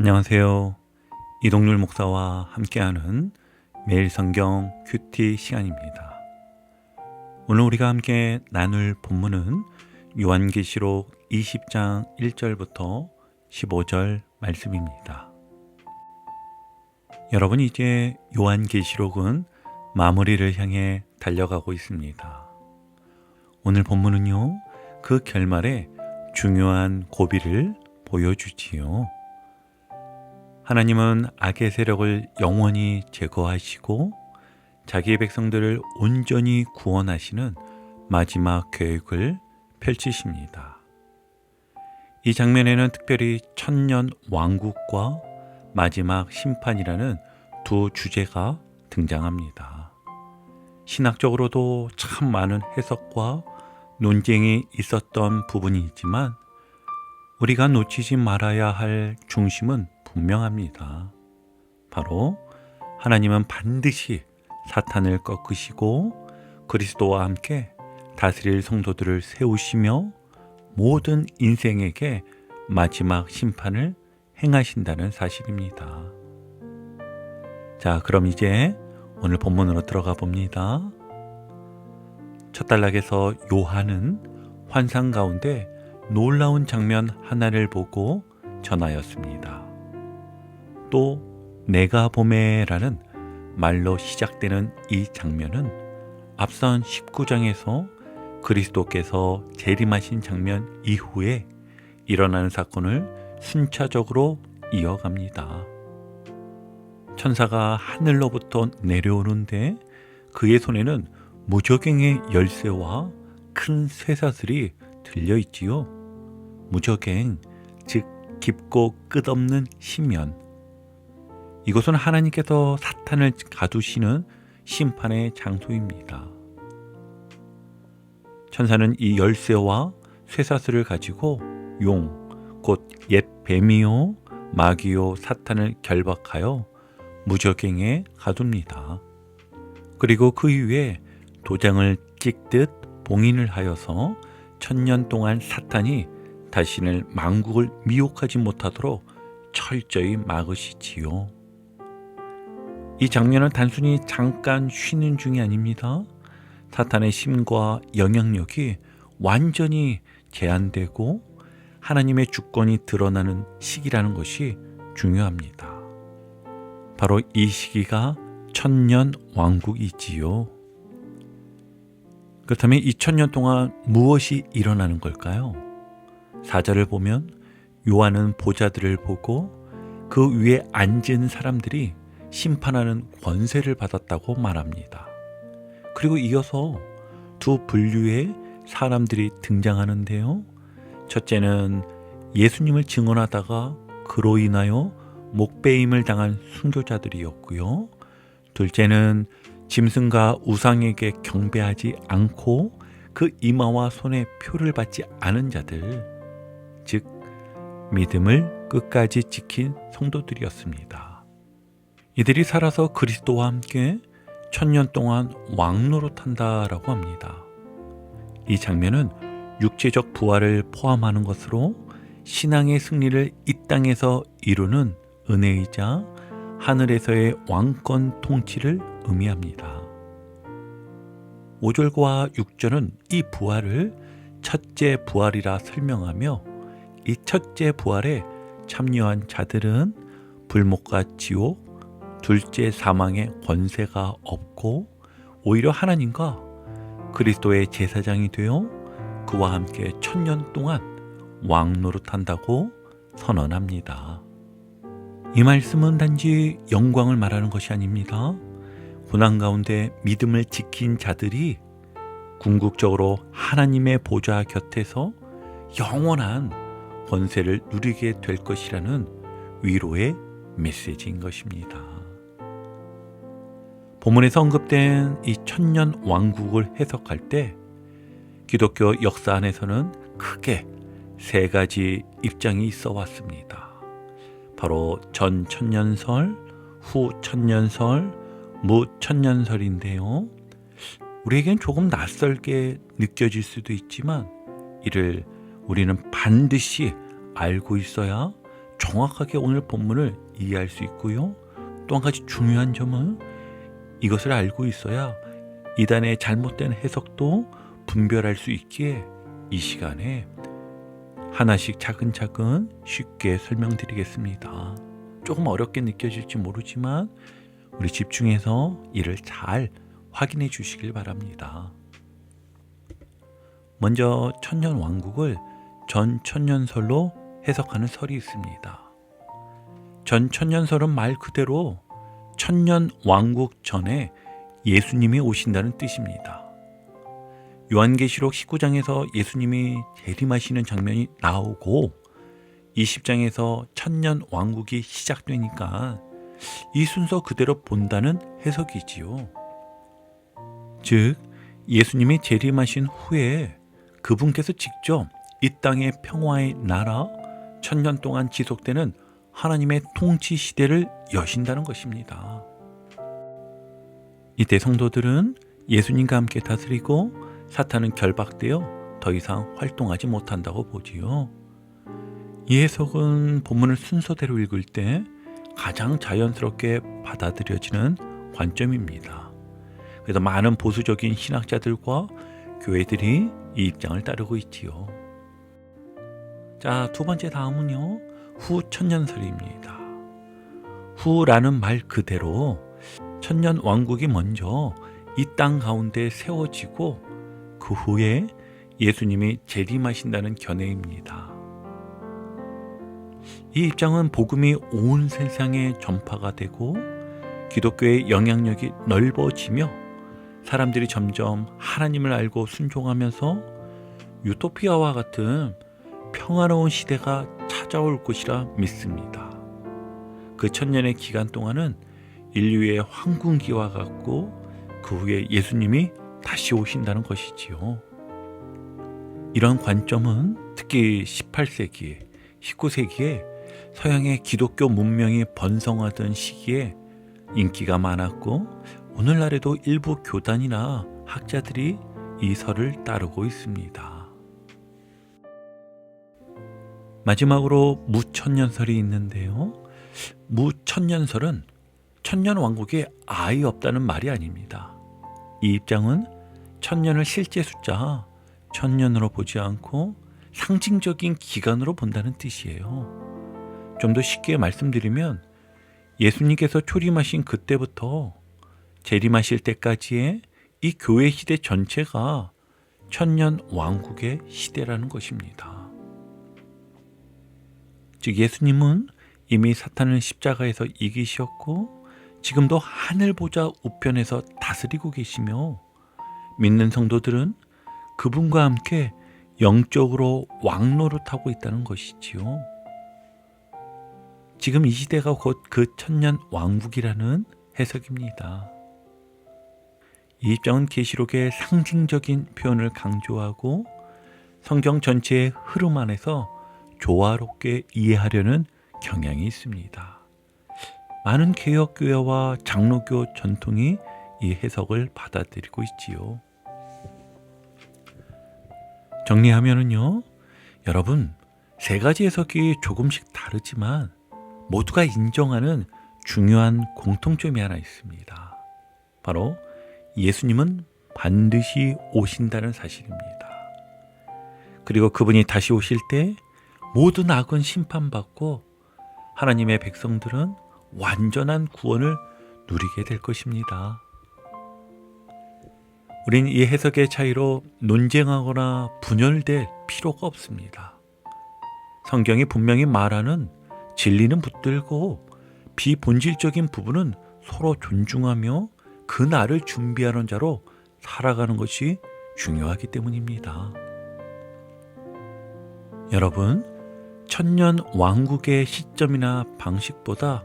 안녕하세요. 이동률 목사와 함께하는 매일 성경 큐티 시간입니다. 오늘 우리가 함께 나눌 본문은 요한계시록 20장 1절부터 15절 말씀입니다. 여러분, 이제 요한계시록은 마무리를 향해 달려가고 있습니다. 오늘 본문은요, 그 결말에 중요한 고비를 보여주지요. 하나님은 악의 세력을 영원히 제거하시고 자기의 백성들을 온전히 구원하시는 마지막 계획을 펼치십니다. 이 장면에는 특별히 천년 왕국과 마지막 심판이라는 두 주제가 등장합니다. 신학적으로도 참 많은 해석과 논쟁이 있었던 부분이 있지만 우리가 놓치지 말아야 할 중심은 분명합니다. 바로 하나님은 반드시 사탄을 꺾으시고 그리스도와 함께 다스릴 성도들을 세우시며 모든 인생에게 마지막 심판을 행하신다는 사실입니다. 자, 그럼 이제 오늘 본문으로 들어가 봅니다. 첫 단락에서 요한은 환상 가운데 놀라운 장면 하나를 보고 전하였습니다. 또 내가 보매라는 말로 시작되는 이 장면은 앞선 19장에서 그리스도께서 재림하신 장면 이후에 일어나는 사건을 순차적으로 이어갑니다. 천사가 하늘로부터 내려오는데 그의 손에는 무저갱의 열쇠와 큰 쇠사슬이 들려있지요. 무저갱, 즉 깊고 끝없는 심연. 이곳은 하나님께서 사탄을 가두시는 심판의 장소입니다. 천사는 이 열쇠와 쇠사슬을 가지고 용, 곧 옛 뱀이요 마귀요 사탄을 결박하여 무저갱에 가둡니다. 그리고 그 위에 도장을 찍듯 봉인을 하여서 1000년 동안 사탄이 자신을 만국을 미혹하지 못하도록 철저히 막으시지요. 이 장면은 단순히 잠깐 쉬는 중이 아닙니다. 사탄의 힘과 영향력이 완전히 제한되고 하나님의 주권이 드러나는 시기라는 것이 중요합니다. 바로 이 시기가 1000년 왕국이지요. 그렇다면 이 1000년 동안 무엇이 일어나는 걸까요? 4절을 보면 요한은 보좌들을 보고 그 위에 앉은 사람들이 심판하는 권세를 받았다고 말합니다. 그리고 이어서 두 분류의 사람들이 등장하는데요. 첫째는 예수님을 증언하다가 그로 인하여 목베임을 당한 순교자들이었고요. 둘째는 짐승과 우상에게 경배하지 않고 그 이마와 손에 표를 받지 않은 자들, 즉 믿음을 끝까지 지킨 성도들이었습니다. 이들이 살아서 그리스도와 함께 1000년 동안 왕노릇한다라고 합니다. 이 장면은 육체적 부활을 포함하는 것으로 신앙의 승리를 이 땅에서 이루는 은혜이자 하늘에서의 왕권 통치를 의미합니다. 5절과 6절은 이 부활을 첫째 부활이라 설명하며 이 첫째 부활에 참여한 자들은 불못과 지옥, 둘째 사망의 권세가 없고 오히려 하나님과 그리스도의 제사장이 되어 그와 함께 1000년 동안 왕노릇한다고 선언합니다. 이 말씀은 단지 영광을 말하는 것이 아닙니다. 고난 가운데 믿음을 지킨 자들이 궁극적으로 하나님의 보좌 곁에서 영원한 권세를 누리게 될 것이라는 위로의 메시지인 것입니다. 본문에서 언급된 이 1000년 왕국을 해석할 때 기독교 역사 안에서는 크게 세 가지 입장이 있어 왔습니다. 바로 전 천년설, 후 천년설, 무 천년설인데요. 우리에겐 조금 낯설게 느껴질 수도 있지만 이를 우리는 반드시 알고 있어야 정확하게 오늘 본문을 이해할 수 있고요. 또 한 가지 중요한 점은 이것을 알고 있어야 이단의 잘못된 해석도 분별할 수 있기에 이 시간에 하나씩 차근차근 쉽게 설명드리겠습니다. 조금 어렵게 느껴질지 모르지만 우리 집중해서 이를 잘 확인해 주시길 바랍니다. 먼저 천년왕국을 전천년설로 해석하는 설이 있습니다. 전천년설은 말 그대로 천년왕국 전에 예수님이 오신다는 뜻입니다. 요한계시록 19장에서 예수님이 재림하시는 장면이 나오고 20장에서 천년왕국이 시작되니까 이 순서 그대로 본다는 해석이지요. 즉 예수님이 재림하신 후에 그분께서 직접 이 땅의 평화의 나라, 천년 동안 지속되는 하나님의 통치 시대를 여신다는 것입니다. 이때 성도들은 예수님과 함께 다스리고 사탄은 결박되어 더 이상 활동하지 못한다고 보지요. 이 해석은 본문을 순서대로 읽을 때 가장 자연스럽게 받아들여지는 관점입니다. 그래서 많은 보수적인 신학자들과 교회들이 이 입장을 따르고 있지요. 자, 두 번째 다음은요. 후천년설입니다. 후라는 말 그대로 천년왕국이 먼저 이 땅 가운데 세워지고 그 후에 예수님이 재림하신다는 견해입니다. 이 입장은 복음이 온 세상에 전파가 되고 기독교의 영향력이 넓어지며 사람들이 점점 하나님을 알고 순종하면서 유토피아와 같은 평화로운 시대가 찾아올 것이라 믿습니다. 그 천년의 기간 동안은 인류의 황궁기와 같고 그 후에 예수님이 다시 오신다는 것이지요. 이런 관점은 특히 18세기, 19세기에 서양의 기독교 문명이 번성하던 시기에 인기가 많았고 오늘날에도 일부 교단이나 학자들이 이 설을 따르고 있습니다. 마지막으로 무천년설이 있는데요. 무천년설은 천년왕국에 아예 없다는 말이 아닙니다. 이 입장은 천년을 실제 숫자 천년으로 보지 않고 상징적인 기간으로 본다는 뜻이에요. 좀 더 쉽게 말씀드리면 예수님께서 초림하신 그때부터 재림하실 때까지의 이 교회 시대 전체가 천년왕국의 시대라는 것입니다. 즉 예수님은 이미 사탄을 십자가에서 이기셨고 지금도 하늘 보좌 우편에서 다스리고 계시며 믿는 성도들은 그분과 함께 영적으로 왕노릇하고 있다는 것이지요. 지금 이 시대가 곧 그 천년 왕국이라는 해석입니다. 이 입장은 계시록의 상징적인 표현을 강조하고 성경 전체의 흐름 안에서 조화롭게 이해하려는 경향이 있습니다. 많은 개혁교회와 장로교 전통이 이 해석을 받아들이고 있지요. 정리하면은요, 여러분, 세 가지 해석이 조금씩 다르지만 모두가 인정하는 중요한 공통점이 하나 있습니다. 바로 예수님은 반드시 오신다는 사실입니다. 그리고 그분이 다시 오실 때 모든 악은 심판받고 하나님의 백성들은 완전한 구원을 누리게 될 것입니다. 우린 이 해석의 차이로 논쟁하거나 분열될 필요가 없습니다. 성경이 분명히 말하는 진리는 붙들고 비본질적인 부분은 서로 존중하며 그 날을 준비하는 자로 살아가는 것이 중요하기 때문입니다. 여러분, 천년 왕국의 시점이나 방식보다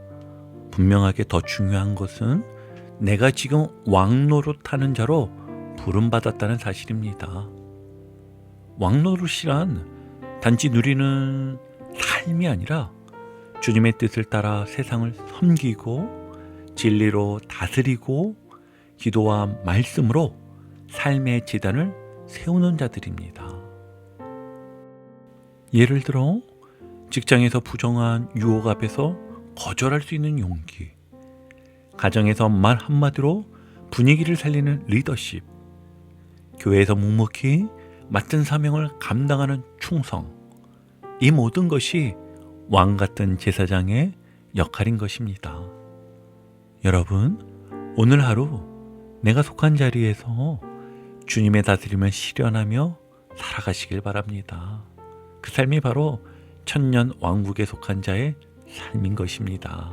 분명하게 더 중요한 것은 내가 지금 왕노릇하는 자로 부름받았다는 사실입니다. 왕노릇이란 단지 누리는 삶이 아니라 주님의 뜻을 따라 세상을 섬기고 진리로 다스리고 기도와 말씀으로 삶의 제단을 세우는 자들입니다. 예를 들어 직장에서 부정한 유혹 앞에서 거절할 수 있는 용기, 가정에서 말 한마디로 분위기를 살리는 리더십, 교회에서 묵묵히 맡은 사명을 감당하는 충성, 이 모든 것이 왕 같은 제사장의 역할인 것입니다. 여러분, 오늘 하루 내가 속한 자리에서 주님의 다스림을 실현하며 살아가시길 바랍니다. 그 삶이 바로 천년 왕국에 속한 자의 삶인 것입니다.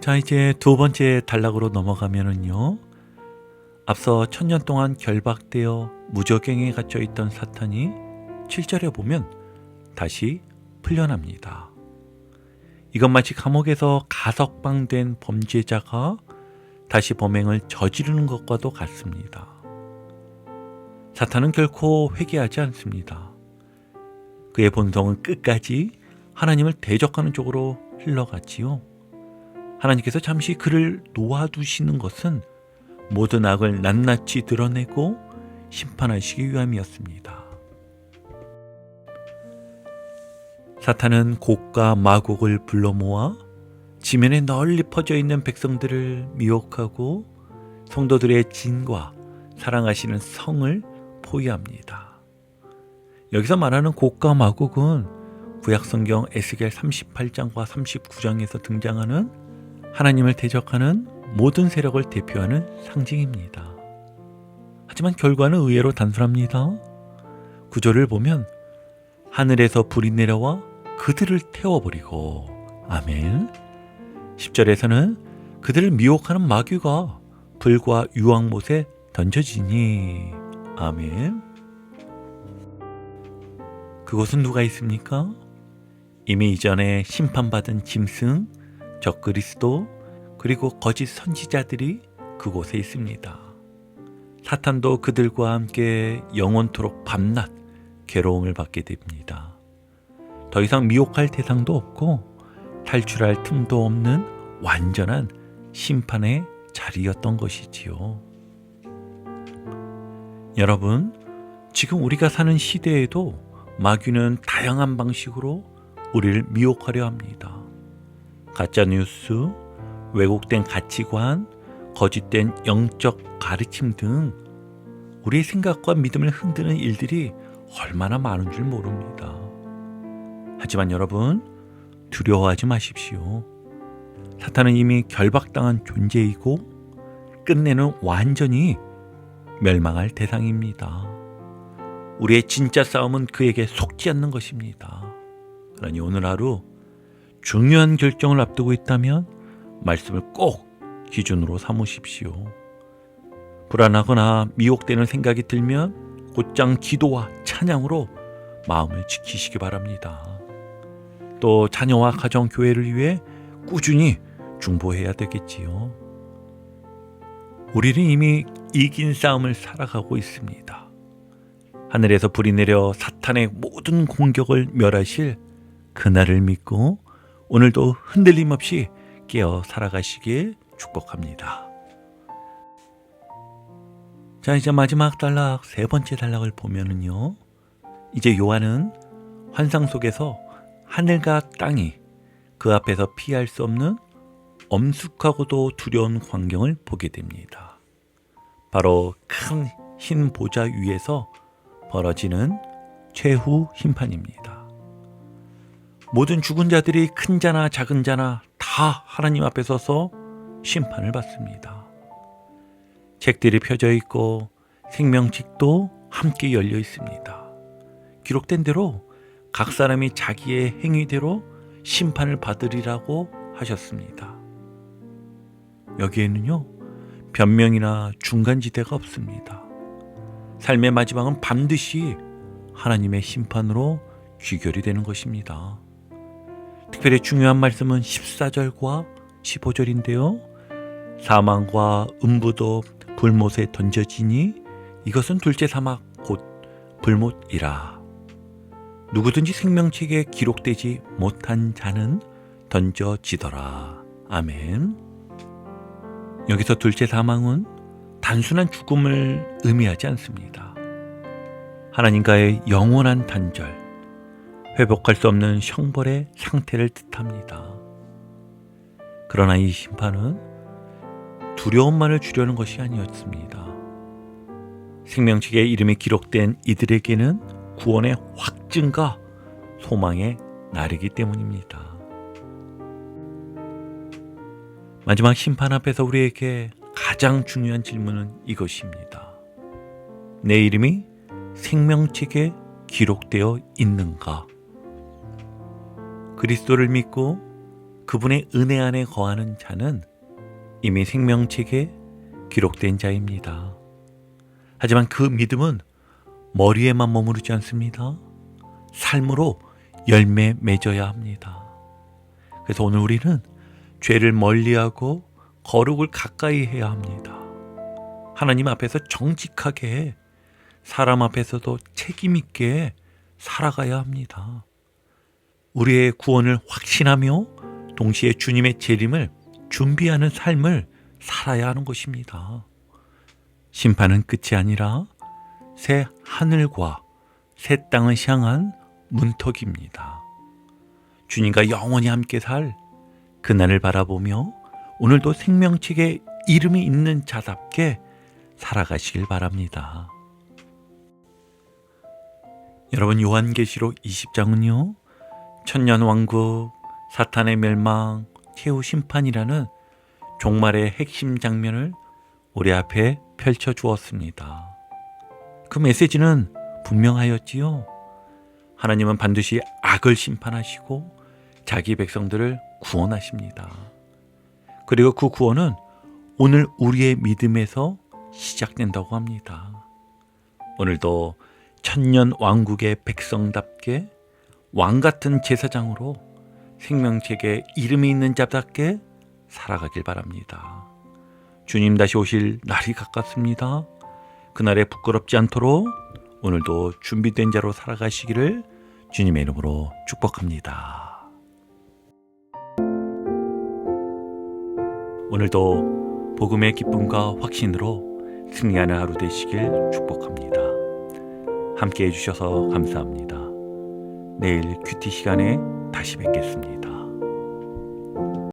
자, 이제 두 번째 단락으로 넘어가면은요, 앞서 천년 동안 결박되어 무저갱에 갇혀 있던 사탄이 7절에 보면 다시 풀려납니다. 이건 마치 감옥에서 가석방된 범죄자가 다시 범행을 저지르는 것과도 같습니다. 사탄은 결코 회개하지 않습니다. 그의 본성은 끝까지 하나님을 대적하는 쪽으로 흘러갔지요. 하나님께서 잠시 그를 놓아두시는 것은 모든 악을 낱낱이 드러내고 심판하시기 위함이었습니다. 사탄은 곡과 마곡을 불러 모아 지면에 널리 퍼져 있는 백성들을 미혹하고 성도들의 진과 사랑하시는 성을 포위합니다. 여기서 말하는 곡과 마곡은 구약성경 에스겔 38장과 39장에서 등장하는 하나님을 대적하는 모든 세력을 대표하는 상징입니다. 하지만 결과는 의외로 단순합니다. 구절을 보면 하늘에서 불이 내려와 그들을 태워버리고, 아멘. 10절에서는 그들을 미혹하는 마귀가 불과 유황못에 던져지니, 아멘. 그곳은 누가 있습니까? 이미 이전에 심판받은 짐승, 적그리스도, 그리고 거짓 선지자들이 그곳에 있습니다. 사탄도 그들과 함께 영원토록 밤낮 괴로움을 받게 됩니다. 더 이상 미혹할 대상도 없고 탈출할 틈도 없는 완전한 심판의 자리였던 것이지요. 여러분, 지금 우리가 사는 시대에도 마귀는 다양한 방식으로 우리를 미혹하려 합니다. 가짜뉴스, 왜곡된 가치관, 거짓된 영적 가르침 등 우리의 생각과 믿음을 흔드는 일들이 얼마나 많은 줄 모릅니다. 하지만 여러분, 두려워하지 마십시오. 사탄은 이미 결박당한 존재이고 끝내는 완전히 멸망할 대상입니다. 우리의 진짜 싸움은 그에게 속지 않는 것입니다. 그러니 오늘 하루 중요한 결정을 앞두고 있다면 말씀을 꼭 기준으로 삼으십시오. 불안하거나 미혹되는 생각이 들면 곧장 기도와 찬양으로 마음을 지키시기 바랍니다. 또 자녀와 가정, 교회를 위해 꾸준히 중보해야 되겠지요. 우리는 이미 이긴 싸움을 살아가고 있습니다. 하늘에서 불이 내려 사탄의 모든 공격을 멸하실 그날을 믿고 오늘도 흔들림 없이 깨어 살아가시길 축복합니다. 자, 이제 마지막 단락, 세 번째 단락을 보면은요, 이제 요한은 환상 속에서 하늘과 땅이 그 앞에서 피할 수 없는 엄숙하고도 두려운 광경을 보게 됩니다. 바로 큰 흰 보좌 위에서 벌어지는 최후 심판입니다. 모든 죽은 자들이 큰 자나 작은 자나 다 하나님 앞에 서서 심판을 받습니다. 책들이 펴져 있고 생명책도 함께 열려 있습니다. 기록된 대로 각 사람이 자기의 행위대로 심판을 받으리라고 하셨습니다. 여기에는요, 변명이나 중간지대가 없습니다. 삶의 마지막은 반드시 하나님의 심판으로 귀결이 되는 것입니다. 특별히 중요한 말씀은 14절과 15절인데요. 사망과 음부도 불못에 던져지니 이것은 둘째 사막 곧 불못이라. 누구든지 생명책에 기록되지 못한 자는 던져지더라. 아멘. 여기서 둘째 사망은 단순한 죽음을 의미하지 않습니다. 하나님과의 영원한 단절, 회복할 수 없는 형벌의 상태를 뜻합니다. 그러나 이 심판은 두려움만을 주려는 것이 아니었습니다. 생명책의 이름이 기록된 이들에게는 구원의 확증과 소망의 날이기 때문입니다. 마지막 심판 앞에서 우리에게 가장 중요한 질문은 이것입니다. 내 이름이 생명책에 기록되어 있는가? 그리스도를 믿고 그분의 은혜 안에 거하는 자는 이미 생명책에 기록된 자입니다. 하지만 그 믿음은 머리에만 머무르지 않습니다. 삶으로 열매 맺어야 합니다. 그래서 오늘 우리는 죄를 멀리하고 거룩을 가까이 해야 합니다. 하나님 앞에서 정직하게, 사람 앞에서도 책임 있게 살아가야 합니다. 우리의 구원을 확신하며 동시에 주님의 재림을 준비하는 삶을 살아야 하는 것입니다. 심판은 끝이 아니라 새 하늘과 새 땅을 향한 문턱입니다. 주님과 영원히 함께 살 그날을 바라보며 오늘도 생명책에 이름이 있는 자답게 살아가시길 바랍니다. 여러분, 요한계시록 20장은요, 천년왕국, 사탄의 멸망, 최후 심판이라는 종말의 핵심 장면을 우리 앞에 펼쳐 주었습니다. 그 메시지는 분명하였지요. 하나님은 반드시 악을 심판하시고 자기 백성들을 구원하십니다. 그리고 그 구원은 오늘 우리의 믿음에서 시작된다고 합니다. 오늘도 천년 왕국의 백성답게 왕같은 제사장으로 생명책에 이름이 있는 자답게 살아가길 바랍니다. 주님 다시 오실 날이 가깝습니다. 그날에 부끄럽지 않도록 오늘도 준비된 자로 살아가시기를 주님의 이름으로 축복합니다. 오늘도 복음의 기쁨과 확신으로 승리하는 하루 되시길 축복합니다. 함께 해주셔서 감사합니다. 내일 큐티 시간에 다시 뵙겠습니다.